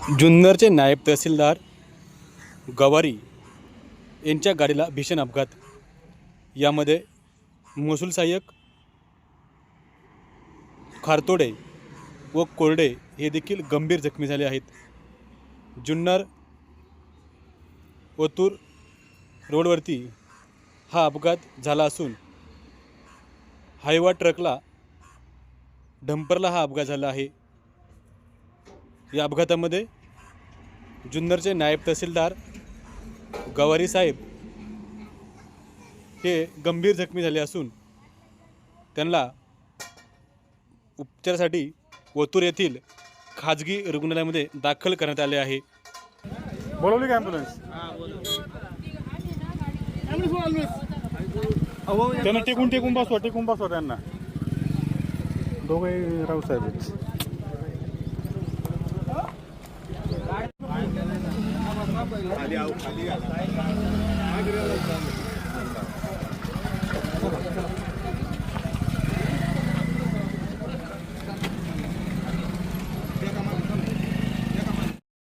जुन्नरचे नायब तहसीलदार गवारी यांच्या गाडीला भीषण अपघात। यामध्ये महसूल सहाय्यक खारतोडे व कोरडे हे देखील गंभीर जखमी झाले आहेत। जुन्नर ओतूर रोडवरती हा अपघात झाला असून हायवा ट्रकला डंपरला हा अपघात झाला आहे। या अपघातामध्ये जुन्नरचे नायब तहसीलदार गवारी साहेब हे गंभीर जखमी झाले असून त्यांना उपचारासाठी ओतूर येथील खाजगी रुग्णालयामध्ये दाखल करण्यात आले आहे। बोलवली का ॲम्ब्युलन्स? त्यांना टेकून बसवा त्यांना। दोघे रावसाहेब खाली